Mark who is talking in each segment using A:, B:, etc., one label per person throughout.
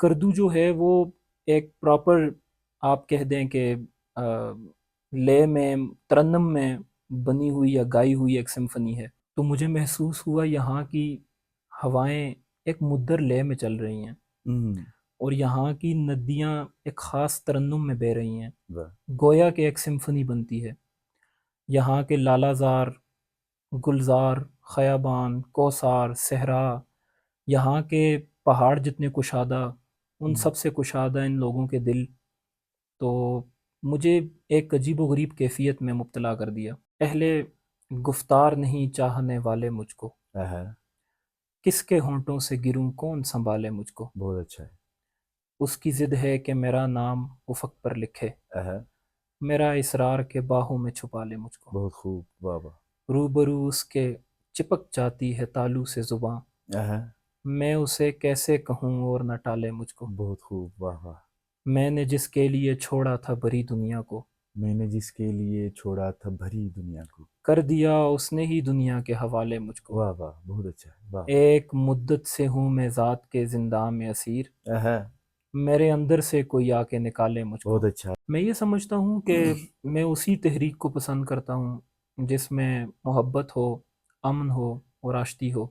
A: اسکردو جو ہے وہ ایک پراپر آپ کہہ دیں کہ لے میں ترنم میں بنی ہوئی یا گائی ہوئی ایک سمفنی ہے. تو مجھے محسوس ہوا یہاں کی ہوائیں ایک مدر لے میں چل رہی ہیں اور یہاں کی ندیاں ایک خاص ترنم میں بہہ رہی ہیں، گویا کہ ایک سمفنی بنتی ہے. یہاں کے لالہ زار، گلزار، خیابان، کوثار، صحرا، یہاں کے پہاڑ جتنے کشادہ، ان سب سے کشادہ ان لوگوں کے دل، تو مجھے ایک عجیب و غریب کیفیت میں مبتلا کر دیا. پہلے گفتار نہیں چاہنے والے مجھ کو، کس کے ہونٹوں سے گروں کون سنبھالے مجھ کو.
B: بہت اچھا ہے.
A: اس کی ضد ہے کہ میرا نام افق پر لکھے، میرا اصرار کے باہوں میں چھپا لے مجھ کو.
B: بہت خوب. واہ واہ.
A: روبرو اس کے چپک جاتی ہے تالو سے زباں، میں اسے کیسے کہوں اور نہ ٹالے مجھ کو.
B: بہت خوب. واہ واہ.
A: میں نے جس کے لیے چھوڑا تھا بھری دنیا کو،
B: میں نے جس کے لیے چھوڑا تھا بھری دنیا کو،
A: کر دیا اس نے ہی دنیا کے حوالے مجھ کو.
B: واہ واہ. بہت اچھا ہے. واہ.
A: ایک مدت سے ہوں میں ذات کے زنداں میں اسیر، میرے اندر سے کوئی آ کے نکالے مجھ کو.
B: بہت اچھا.
A: میں یہ سمجھتا ہوں کہ میں اسی تحریک کو پسند کرتا ہوں جس میں محبت ہو، امن ہو اور آشتی ہو،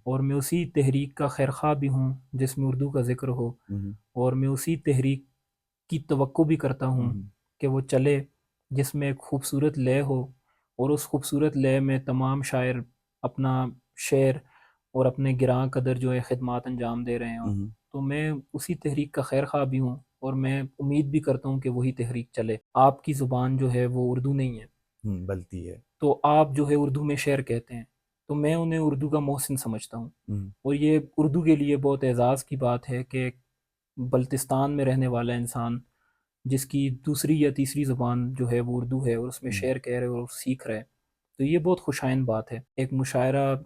A: اور میں اسی تحریک کا خیرخواہ بھی ہوں جس میں اردو کا ذکر ہو، اور میں اسی تحریک کی توقع بھی کرتا ہوں کہ وہ چلے جس میں ایک خوبصورت لے ہو، اور اس خوبصورت لے میں تمام شاعر اپنا شعر اور اپنے گراں قدر جو ہے خدمات انجام دے رہے ہوں. تو میں اسی تحریک کا خیر خواہ بھی ہوں، اور میں امید بھی کرتا ہوں کہ وہی تحریک چلے. آپ کی زبان جو ہے وہ اردو نہیں ہے،
B: بلتی ہے،
A: تو آپ جو ہے اردو میں شعر کہتے ہیں، تو میں انہیں اردو کا محسن سمجھتا ہوں. اور یہ اردو کے لیے بہت اعزاز کی بات ہے کہ ایک بلتستان میں رہنے والا انسان جس کی دوسری یا تیسری زبان جو ہے وہ اردو ہے اور اس میں شعر کہہ رہے اور سیکھ رہے، تو یہ بہت خوشائن بات ہے. ایک مشاعرہ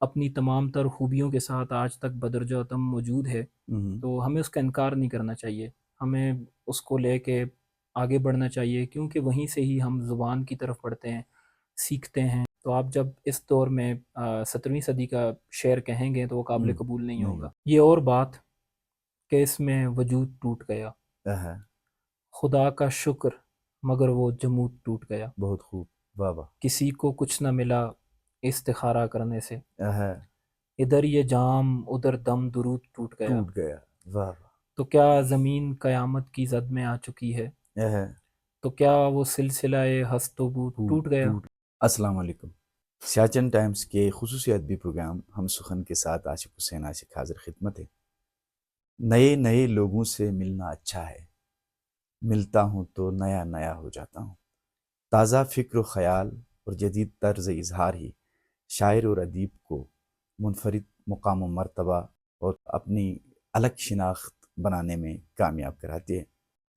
A: اپنی تمام تر خوبیوں کے ساتھ آج تک بدرجہ اتم موجود ہے، تو ہمیں اس کا انکار نہیں کرنا چاہیے، ہمیں اس کو لے کے آگے بڑھنا چاہیے، کیونکہ وہیں سے ہی ہم زبان کی طرف بڑھتے ہیں، سیکھتے ہیں. تو آپ جب اس دور میں 17ویں صدی کا شعر کہیں گے تو وہ قابل قبول نہیں ہوگا. یہ اور بات کہ اس میں وجود ٹوٹ گیا، خدا کا شکر مگر وہ جمود ٹوٹ گیا.
B: بہت خوب. واہ واہ.
A: کسی کو کچھ نہ ملا استخارہ کرنے سے، ادھر یہ جام ادھر دم درود ٹوٹ گیا.
B: ٹوٹ گیا. واہ واہ.
A: تو کیا زمین قیامت کی زد میں آ چکی ہے، تو کیا وہ سلسلہ ہست و بود ٹوٹ گیا.
B: السلام علیکم. سیاچن ٹائمز کے خصوصی ادبی پروگرام ہم سخن کے ساتھ عاشق حسین عاشق حاضر خدمت ہے. نئے نئے لوگوں سے ملنا اچھا ہے، ملتا ہوں تو نیا نیا ہو جاتا ہوں. تازہ فکر و خیال اور جدید طرز اظہار ہی شاعر اور ادیب کو منفرد مقام و مرتبہ اور اپنی الگ شناخت بنانے میں کامیاب کراتی ہے.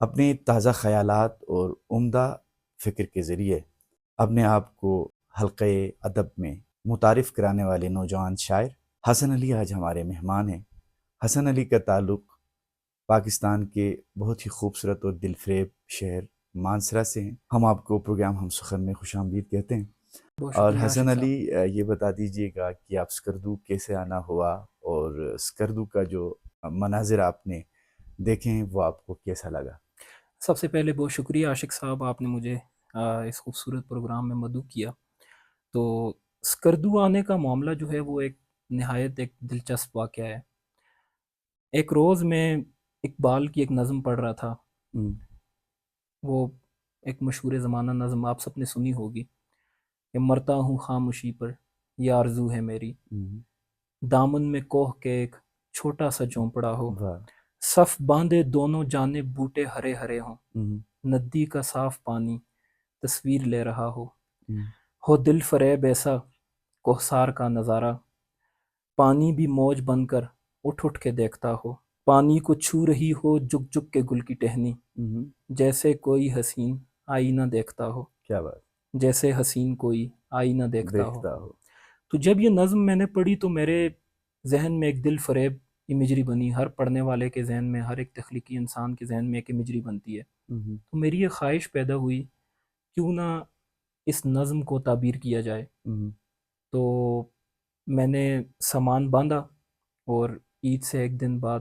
B: اپنے تازہ خیالات اور عمدہ فکر کے ذریعے اپنے آپ کو حلقہ ادب میں متعارف کرانے والے نوجوان شاعر حسن علی آج ہمارے مہمان ہیں. حسن علی کا تعلق پاکستان کے بہت ہی خوبصورت اور دل فریب شہر مانسرا سے ہیں. ہم آپ کو پروگرام ہم سخن میں خوش آمدید کہتے ہیں.
A: بہت
B: اور
A: شکریہ
B: حسن
A: عاشق
B: علی
A: صاحب.
B: یہ بتا دیجئے گا کہ آپ اسکردو کیسے آنا ہوا، اور اسکردو کا جو مناظر آپ نے دیکھے ہیں وہ آپ کو کیسا لگا؟
A: سب سے پہلے بہت شکریہ عاشق صاحب، آپ نے مجھے اس خوبصورت پروگرام میں مدعو کیا. تو اسکردو آنے کا معاملہ جو ہے وہ ایک نہایت ایک دلچسپ واقعہ ہے. ایک روز میں اقبال کی ایک نظم پڑھ رہا تھا، وہ ایک مشہور زمانہ نظم آپ سب نے سنی ہوگی کہ مرتا ہوں خاموشی پر یہ آرزو ہے میری، دامن میں کوہ کے ایک چھوٹا سا جھونپڑا ہو، صف باندھے دونوں جانب بوٹے ہرے ہرے ہوں، ندی کا صاف پانی تصویر لے رہا ہو دل فریب ایسا کوہسار کا نظارہ، پانی بھی موج بن کر اٹھ اٹھ کے دیکھتا ہو، پانی کو چھو رہی ہو جھک جھک کے گل کی ٹہنی، جیسے کوئی حسین آئینہ دیکھتا ہو.
B: کیا بات.
A: جیسے حسین کوئی آئینہ دیکھتا ہو. تو جب یہ نظم میں نے پڑھی تو میرے ذہن میں ایک دل فریب امیجری بنی. ہر پڑھنے والے کے ذہن میں، ہر ایک تخلیقی انسان کے ذہن میں ایک امیجری بنتی ہے. تو میری یہ خواہش پیدا ہوئی کیوں نہ اس نظم کو تعبیر کیا جائے. تو میں نے سامان باندھا اور عید سے ایک دن بعد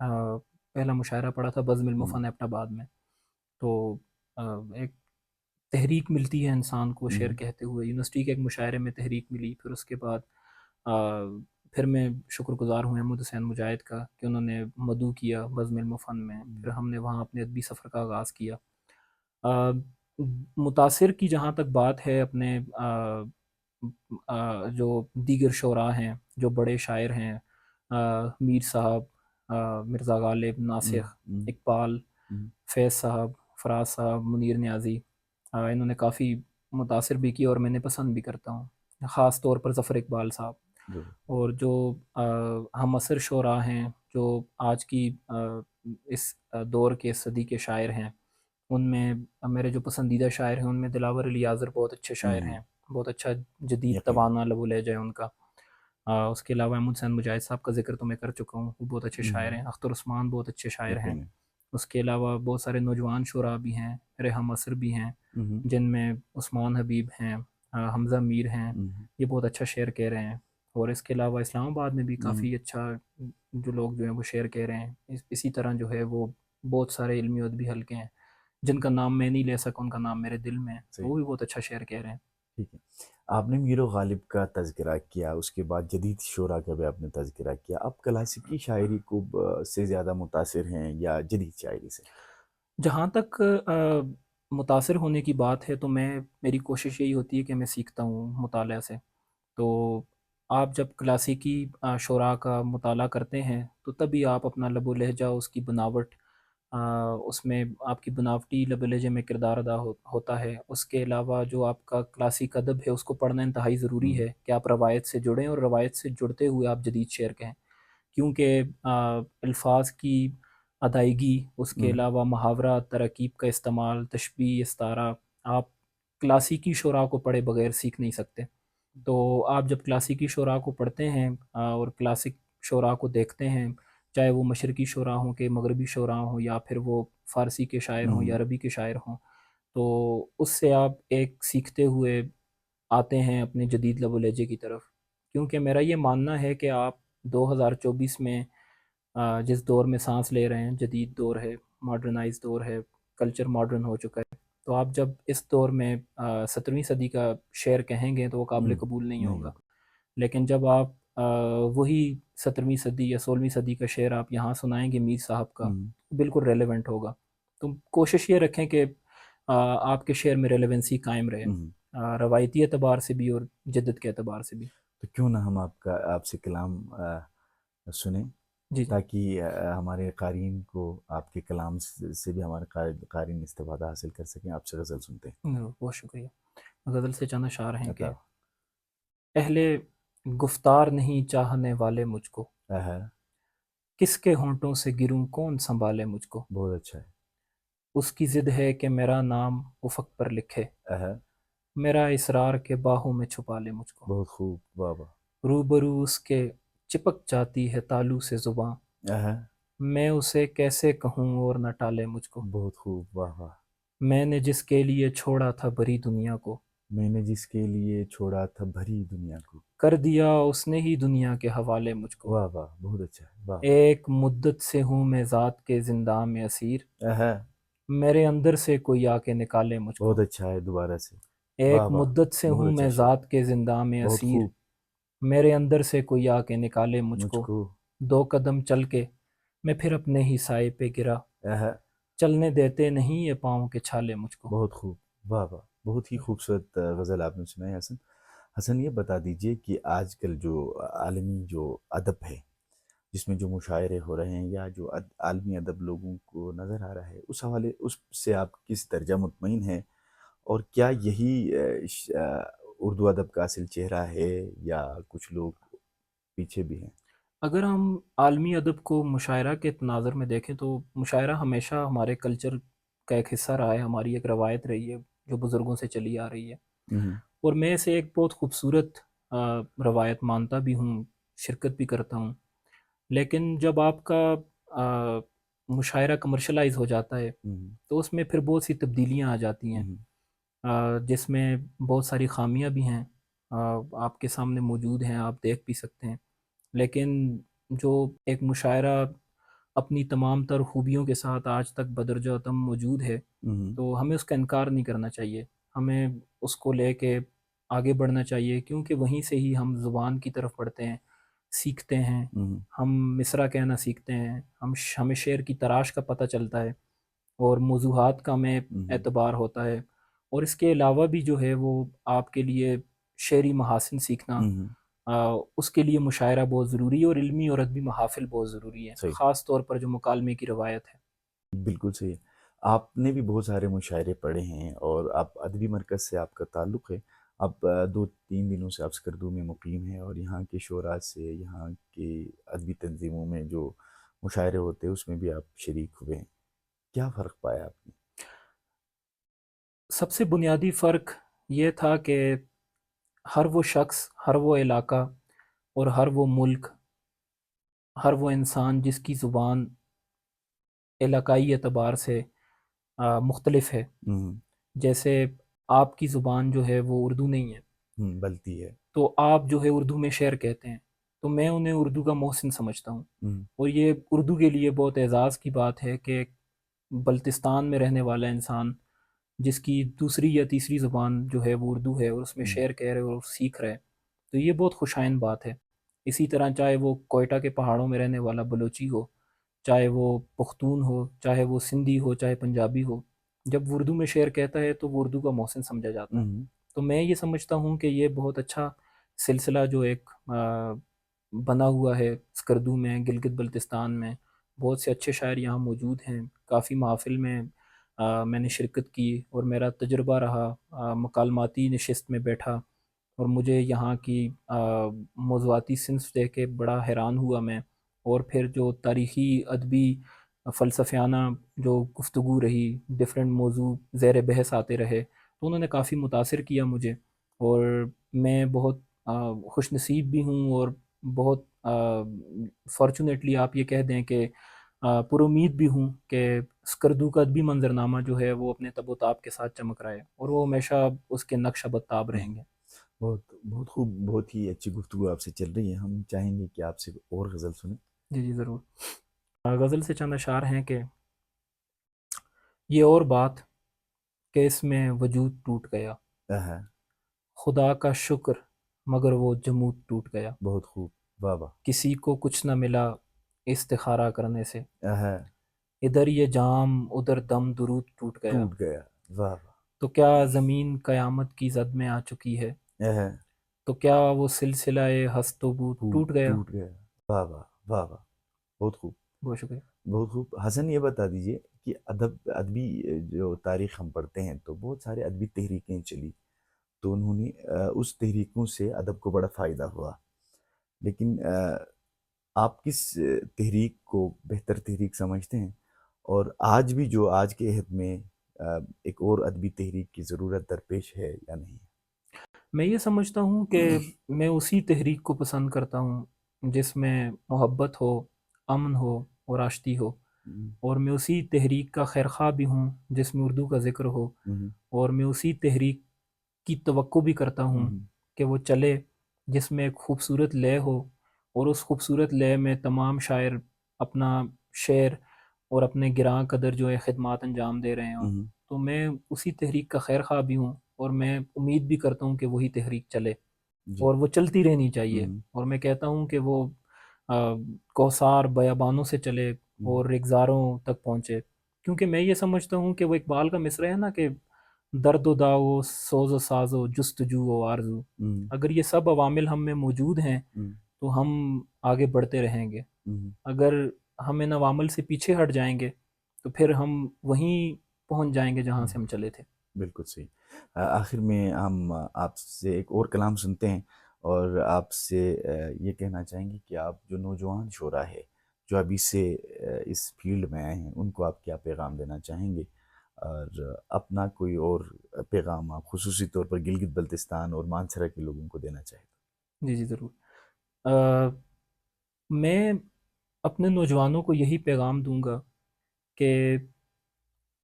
A: پہلا مشاعرہ پڑھا تھا بزم
B: ہوں،
A: المفن ایبٹ آباد میں. تو ایک تحریک ملتی ہے انسان کو شعر
B: ہوں،
A: کہتے ہوئے. یونیورسٹی کے ایک مشاعرے میں تحریک ملی. پھر اس کے بعد پھر میں شکر گزار ہوں احمد حسین مجاہد کا کہ انہوں نے مدعو کیا بزم المفن میں. پھر ہم نے وہاں اپنے ادبی سفر کا آغاز کیا. آ، متاثر کی جہاں تک بات ہے اپنے جو دیگر شعراء ہیں جو بڑے شاعر ہیں، میر صاحب، مرزا غالب،
B: ہوں،
A: ناسخ،
B: ہوں،
A: اقبال،
B: ہوں،
A: فیض صاحب، فراز صاحب، منیر نیازی، انہوں نے کافی متاثر بھی کیا اور میں نے پسند بھی کرتا ہوں، خاص طور پر ظفر اقبال صاحب.
B: ضرور،
A: اور جو ہم عصر شعراء ہیں جو آج کی اس دور کے صدی کے شاعر ہیں، ان میں میرے جو پسندیدہ شاعر ہیں ان میں دلاور علی یاظر بہت اچھے شاعر
B: ہوں،
A: ہیں. بہت اچھا جدید
B: یقین،
A: توانا لب و لہجہ ہے ان کا. اس کے علاوہ احمد حسین مجاہد صاحب کا ذکر تو میں کر چکا ہوں، وہ بہت اچھے شاعر
B: ہوں،
A: ہیں. اختر عثمان بہت اچھے شاعر ہیں.
B: یقین ہے،
A: اس کے علاوہ بہت سارے نوجوان شعراء بھی ہیں، میرے ہم عصر بھی ہیں،
B: ہوں،
A: جن میں عثمان حبیب ہیں، حمزہ میر ہیں.
B: ہوں،
A: یہ بہت اچھا شعر کہہ رہے ہیں. اور اس کے علاوہ اسلام آباد میں بھی
B: ہوں،
A: کافی اچھا جو لوگ جو ہیں وہ شعر کہہ رہے ہیں. اسی طرح جو ہے وہ بہت سارے علمی و ادبی حلقے ہیں جن کا نام میں نہیں لے سکا، ان کا نام میرے دل میں ہے.
B: صحیح،
A: وہ بھی بہت اچھا شعر کہہ رہے ہیں.
B: ٹھیک ہے. آپ نے میر و غالب کا تذکرہ کیا، اس کے بعد جدید شعراء کا بھی آپ نے تذکرہ کیا. آپ کلاسیکی شاعری کو سے زیادہ متاثر ہیں یا جدید شاعری سے؟
A: جہاں تک متاثر ہونے کی بات ہے تو میری کوشش یہی ہوتی ہے کہ میں سیکھتا ہوں مطالعہ سے. تو آپ جب کلاسیکی شعراء کا مطالعہ کرتے ہیں تو تبھی آپ اپنا لب و لہجہ، اس کی بناوٹ، اس میں آپ کی بناوٹی لب و لہجے میں کردار ادا ہوتا ہے. اس کے علاوہ جو آپ کا کلاسیک ادب ہے اس کو پڑھنا انتہائی ضروری
B: ہوں،
A: ہے کہ آپ روایت سے جڑیں اور روایت سے جڑتے ہوئے آپ جدید شعر کہیں. کیونکہ الفاظ کی ادائیگی، اس کے
B: ہوں،
A: علاوہ محاورہ، تراکیب کا استعمال، تشبیہ، استعارہ، آپ کلاسیکی شعراء کو پڑھے بغیر سیکھ نہیں سکتے. تو آپ جب کلاسیکی شعراء کو پڑھتے ہیں اور کلاسک شعراء کو دیکھتے ہیں، چاہے وہ مشرقی شعراء ہوں کہ مغربی شعراء ہوں یا پھر وہ فارسی کے شاعر ہوں یا
B: ہوں،
A: عربی کے شاعر ہوں، تو اس سے آپ ایک سیکھتے ہوئے آتے ہیں اپنے جدید لب و لہجے کی طرف. کیونکہ میرا یہ ماننا ہے کہ آپ 2024 میں جس دور میں سانس لے رہے ہیں، جدید دور ہے، ماڈرنائز دور ہے، کلچر ماڈرن ہو چکا ہے. تو آپ جب اس دور میں 17ویں صدی کا شعر کہیں گے تو وہ قابل
B: ہوں،
A: قبول نہیں
B: نہیں
A: ہوگا.
B: ہوگا،
A: لیکن جب آپ وہی 17ویں صدی یا 16ویں صدی کا شعر آپ یہاں سنائیں گے میر صاحب کا،
B: ہوں،
A: بالکل ریلیونٹ ہوگا. تو کوشش یہ رکھیں کہ آپ کے شعر میں ریلیونسی قائم رہے،
B: ہوں.
A: روایتی اعتبار سے بھی اور جدت کے اعتبار سے بھی.
B: تو کیوں نہ ہم آپ سے کلام سنیں،
A: جی جی
B: تاکہ ہمارے قارئین کو آپ کے کلام سے بھی ہمارے قارئین استفادہ حاصل کر سکیں. آپ سے غزل سنتے
A: بہت شکریہ. غزل سے چند اشعار
B: ہیں.
A: ہیں کہ
B: عطا
A: اہل گفتار نہیں چاہنے والے مجھ کو،
B: ہے،
A: کس کے ہونٹوں سے گروں کون سنبھالے مجھ کو.
B: بہت اچھا ہے.
A: اس کی ضد ہے کہ میرا نام افق پر لکھے،
B: ہے،
A: میرا اصرار کے باہوں میں چھپا لے مجھ کو.
B: بہت خوب، واہ واہ.
A: روبرو اس کے چپک جاتی ہے تالو سے زباں،
B: ہے،
A: میں اسے کیسے کہوں اور نہ ٹالے مجھ کو.
B: بہت خوب، واہ واہ.
A: میں نے جس کے لیے چھوڑا تھا بھری دنیا کو،
B: میں نے جس کے لیے چھوڑا تھا بھری دنیا کو،
A: کر دیا اس نے ہی دنیا کے حوالے مجھ کو.
B: واہ واہ، بہت اچھا ہے، واہ.
A: ایک مدت سے ہوں میں ذات کے زنداں میں اسیر،
B: ہے،
A: میرے اندر سے کوئی آ کے نکالے مجھ کو.
B: بہت اچھا ہے، دوبارہ سے.
A: ایک
B: واہ واہ،
A: مدت سے
B: بہت
A: ہوں
B: اچھا
A: میں
B: شعر،
A: ذات کے زنداں میں
B: بہت
A: اسیر،
B: خوب.
A: میرے اندر سے کوئی آ کے نکالے مجھ
B: مجھ
A: کو.
B: کو.
A: 2 قدم چل کے میں پھر اپنے ہی سائے پہ گرا،
B: ہے،
A: چلنے دیتے نہیں یہ پاؤں کے چھالے مجھ کو.
B: بہت خوب، واہ واہ. بہت ہی خوبصورت غزل آپ نے سنائی حسن. حسن، یہ بتا دیجئے کہ آج کل جو عالمی جو ادب ہے، جس میں جو مشاعرے ہو رہے ہیں یا جو عالمی ادب لوگوں کو نظر آ رہا ہے، اس حوالے اس سے آپ کس درجہ مطمئن ہیں؟ اور کیا یہی اردو ادب کا اصل چہرہ ہے یا کچھ لوگ پیچھے بھی ہیں؟
A: اگر ہم عالمی ادب کو مشاعرہ کے تناظر میں دیکھیں تو مشاعرہ ہمیشہ ہمارے کلچر کا ایک حصہ رہا ہے، ہماری ایک روایت رہی ہے جو بزرگوں سے چلی آ رہی ہے.
B: ہوں،
A: اور میں اسے ایک بہت خوبصورت روایت مانتا بھی ہوں، شرکت بھی کرتا ہوں. لیکن جب آپ کا آ، مشاعرہ کمرشلائز ہو جاتا ہے
B: ہوں،
A: تو اس میں پھر بہت سی تبدیلیاں آ جاتی ہیں،
B: ہوں،
A: جس میں بہت ساری خامیاں بھی ہیں، آپ کے سامنے موجود ہیں، آپ دیکھ بھی سکتے ہیں. لیکن جو ایک مشاعرہ اپنی تمام تر خوبیوں کے ساتھ آج تک بدرجہ اتم موجود ہے، تو ہمیں اس کا انکار نہیں کرنا چاہیے، ہمیں اس کو لے کے آگے بڑھنا چاہیے، کیونکہ وہیں سے ہی ہم زبان کی طرف بڑھتے ہیں، سیکھتے ہیں، ہم مصرع کہنا سیکھتے ہیں، ہمیں شعر کی تراش کا پتہ چلتا ہے، اور موضوعات کا ہمیں اعتبار ہوتا ہے، اور اس کے علاوہ بھی جو ہے وہ آپ کے لیے شعری محاسن سیکھنا، اس کے لیے مشاعرہ بہت ضروری ہے، اور علمی اور ادبی محافل بہت ضروری ہے،
B: صحیح،
A: خاص طور پر جو مکالمے کی روایت ہے۔
B: بالکل صحیح۔ آپ نے بھی بہت سارے مشاعرے پڑھے ہیں اور آپ ادبی مرکز سے آپ کا تعلق ہے۔ آپ 2-3 دنوں سے آپ سکردو میں مقیم ہیں اور یہاں کے شعراء سے، یہاں کے ادبی تنظیموں میں جو مشاعرے ہوتے ہیں اس میں بھی آپ شریک ہوئے ہیں۔ کیا فرق پایا آپ نے؟
A: سب سے بنیادی فرق یہ تھا کہ ہر وہ شخص، ہر وہ علاقہ اور ہر وہ ملک، ہر وہ انسان جس کی زبان علاقائی اعتبار سے مختلف ہے، جیسے آپ کی زبان جو ہے وہ اردو نہیں ہے،
B: بلتی ہے۔
A: تو آپ جو ہے اردو میں شعر کہتے ہیں، تو میں انہیں اردو کا محسن سمجھتا ہوں، اور یہ اردو کے لیے بہت اعزاز کی بات ہے کہ بلتستان میں رہنے والا انسان جس کی دوسری یا تیسری زبان جو ہے وہ اردو ہے، اور اس میں شعر کہہ رہے اور سیکھ رہے، تو یہ بہت خوشائن بات ہے۔ اسی طرح چاہے وہ کوئٹہ کے پہاڑوں میں رہنے والا بلوچی ہو، چاہے وہ پختون ہو، چاہے وہ سندھی ہو، چاہے پنجابی ہو، جب وہ اردو میں شعر کہتا ہے تو وہ اردو کا محسن سمجھا جاتا ہے۔ تو میں یہ سمجھتا ہوں کہ یہ بہت اچھا سلسلہ جو ایک بنا ہوا ہے سکردو میں، گلگت بلتستان میں، بہت سے اچھے شاعر یہاں موجود ہیں، کافی محافل میں میں نے شرکت کی، اور میرا تجربہ رہا مکالماتی نشست میں بیٹھا، اور مجھے یہاں کی موضوعاتی صنف دیکھ کے بڑا حیران ہوا میں، اور پھر جو تاریخی ادبی فلسفیانہ جو گفتگو رہی، ڈفرینٹ موضوع زیر بحث آتے رہے، تو انہوں نے کافی متاثر کیا مجھے، اور میں بہت خوش نصیب بھی ہوں، اور بہت فارچونیٹلی آپ یہ کہہ دیں کہ پر امید بھی ہوں کہ سکردو کا ادبی منظرنامہ جو ہے وہ اپنے تب و تاب کے ساتھ چمک رہا ہے، اور وہ ہمیشہ اس کے نقش بتاب رہیں گے۔
B: بہت بہت خوب، بہت ہی اچھی گفتگو آپ سے چل رہی ہے۔ ہم چاہیں گے کہ آپ سے اور غزل سنیں۔
A: جی جی ضرور۔ غزل سے چند اشعار ہیں کہ یہ اور بات کہ اس میں وجود ٹوٹ گیا،
B: آہا،
A: خدا کا شکر مگر وہ جمود ٹوٹ گیا،
B: بہت خوب، واہ واہ،
A: کسی کو کچھ نہ ملا استخارہ کرنے سے،
B: آہا،
A: ادھر یہ جام ادھر دم درود ٹوٹ گیا،
B: ٹوٹ گیا، واہ واہ،
A: تو کیا زمین قیامت کی زد میں آ چکی ہے،
B: آہا،
A: تو کیا وہ سلسلہ ہست و بود ٹوٹ گیا۔
B: ٹوٹ گیا، واہ واہ، واہ واہ، بہت خوب،
A: بہت شکریہ۔
B: بہت خوب۔ حسن یہ بتا دیجئے کہ ادبی جو تاریخ ہم پڑھتے ہیں تو بہت سارے ادبی تحریکیں چلی، تو انہوں نے اس تحریکوں سے ادب کو بڑا فائدہ ہوا، لیکن آپ کس تحریک کو بہتر تحریک سمجھتے ہیں، اور آج بھی جو آج کے عہد میں ایک اور ادبی تحریک کی ضرورت درپیش ہے یا نہیں؟
A: میں یہ سمجھتا ہوں کہ میں اسی تحریک کو پسند کرتا ہوں جس میں محبت ہو، امن ہو اور آشتی ہو، اور میں اسی تحریک کا خیرخواہ بھی ہوں جس میں اردو کا ذکر ہو، اور میں اسی تحریک کی توقع بھی کرتا ہوں کہ وہ چلے جس میں ایک خوبصورت لے ہو، اور اس خوبصورت لے میں تمام شاعر اپنا شعر اور اپنے گراں قدر جو ہے خدمات انجام دے رہے ہوں، تو میں اسی تحریک کا خیر خواہ بھی ہوں، اور میں امید بھی کرتا ہوں کہ وہی تحریک چلے،
B: جی،
A: اور وہ چلتی رہنی چاہیے، اور میں کہتا ہوں کہ وہ کوثار بیابانوں سے چلے اور رگزاروں تک پہنچے، کیونکہ میں یہ سمجھتا ہوں کہ وہ اقبال کا مصرع ہے نا کہ درد و داو، سوز و ساز و جستجو و آرزو، اگر یہ سب عوامل ہم میں موجود ہیں تو ہم آگے بڑھتے رہیں گے، اگر ہم ان عوامل سے پیچھے ہٹ جائیں گے تو پھر ہم وہیں پہنچ جائیں گے جہاں سے ہم چلے تھے۔
B: بالکل صحیح۔ آخر میں ہم آپ سے ایک اور کلام سنتے ہیں، اور آپ سے یہ کہنا چاہیں گے کہ آپ جو نوجوان شعراء ہے جو ابھی سے اس فیلڈ میں آئے ہیں ان کو آپ کیا پیغام دینا چاہیں گے، اور اپنا کوئی اور پیغام آپ خصوصی طور پر گلگت بلتستان اور مانسہرہ کے لوگوں کو دینا چاہیں گے؟
A: جی جی ضرور۔ میں اپنے نوجوانوں کو یہی پیغام دوں گا کہ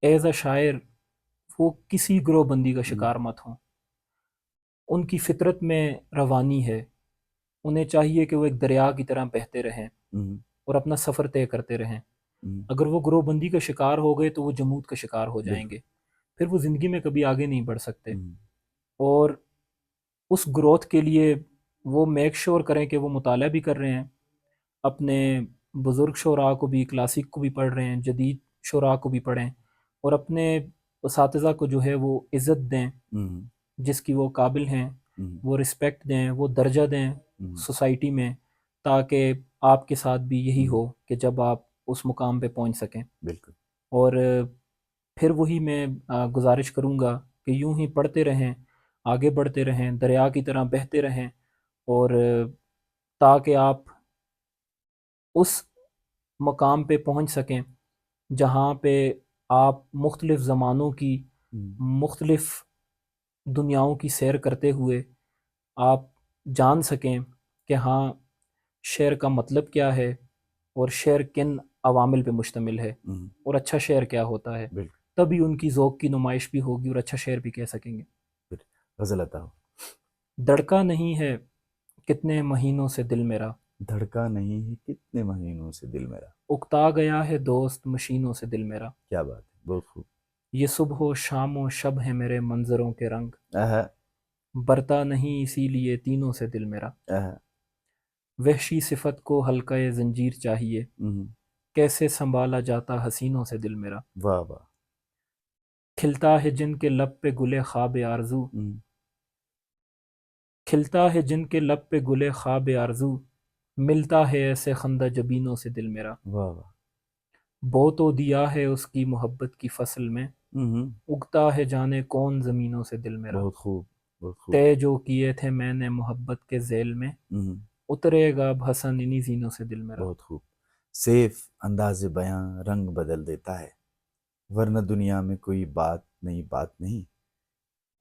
A: ایز اے شاعر وہ کسی گروہ بندی کا شکار مت ہوں، ان کی فطرت میں روانی ہے، انہیں چاہیے کہ وہ ایک دریا کی طرح بہتے رہیں اور اپنا سفر طے کرتے رہیں، اگر وہ گروہ بندی کا شکار ہو گئے تو وہ جمود کا شکار ہو جائیں
B: بالکل۔
A: گے، پھر وہ زندگی میں کبھی آگے نہیں بڑھ سکتے۔
B: ہم،
A: اور اس گروتھ کے لیے وہ میک شور کریں کہ وہ مطالعہ بھی کر رہے ہیں، اپنے بزرگ شعراء کو بھی، کلاسک کو بھی پڑھ رہے ہیں، جدید شعراء کو بھی پڑھیں، اور اپنے اساتذہ کو جو ہے وہ عزت دیں
B: ہم،
A: جس کی وہ قابل ہیں،
B: ہم،
A: وہ رسپیکٹ دیں، وہ درجہ دیں
B: ہم،
A: سوسائٹی میں، تاکہ آپ کے ساتھ بھی یہی
B: ہم،
A: ہو کہ جب آپ اس مقام پہ پہنچ سکیں۔
B: بالکل۔
A: اور پھر وہی میں گزارش کروں گا کہ یوں ہی پڑھتے رہیں، آگے بڑھتے رہیں، دریا کی طرح بہتے رہیں، اور تاکہ آپ اس مقام پہ پہنچ سکیں جہاں پہ آپ مختلف زمانوں کی،
B: ہم،
A: مختلف دنیاؤں کی سیر کرتے ہوئے آپ جان سکیں کہ ہاں شعر کا مطلب کیا ہے، اور شعر کن عوامل پہ مشتمل ہے،
B: ہم،
A: اور اچھا شعر کیا ہوتا ہے۔
B: بالکل۔
A: تبھی ان کی ذوق کی نمائش بھی ہوگی اور اچھا شعر بھی کہہ سکیں گے۔
B: پھر غزل عطا ہو۔
A: دڑکا نہیں ہے کتنے مہینوں سے دل میرا،
B: دھڑکا نہیں ہے کتنے مہینوں سے دل میرا۔
A: اکتا گیا ہے دوست مشینوں سے دل میرا،
B: کیا بات ہے، بہت خوب۔
A: یہ صبح و شام و شب ہے میرے منظروں کے رنگ،
B: آہا،
A: برتا نہیں اسی لیے تینوں سے دل میرا،
B: آہا،
A: وحشی صفت کو حلقہ زنجیر چاہیے،
B: ہم،
A: کیسے سنبھالا جاتا حسینوں سے دل میرا،
B: واہ واہ،
A: کھلتا ہے جن کے لب پہ گلے خواب آرزو،
B: ہم،
A: کھلتا ہے جن کے لب پہ گلے خواب آرزو، ملتا ہے ایسے خندہ جبینوں سے دل میرا،
B: واہ واہ،
A: بو تو دیا ہے اس کی محبت کی فصل میں،
B: ہم،
A: اگتا ہے جانے کون زمینوں سے دل میرا،
B: بہت خوب، بہت خوب۔
A: طے جو کیے تھے میں نے محبت کے ذیل میں،
B: ہم،
A: اترے گا اب حسن انہی زینوں سے دل میرا۔
B: بہت خوب۔ سیف انداز بیاں رنگ بدل دیتا ہے، ورنہ دنیا میں کوئی بات نہیں۔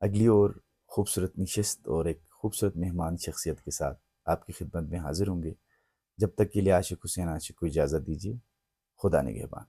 B: اگلی اور خوبصورت نشست اور ایک خوبصورت مہمان شخصیت کے ساتھ آپ کی خدمت میں حاضر ہوں گے۔ جب تک کے لیے عاشق حسین عاشق کو اجازت دیجیے۔ خدا نگہبان۔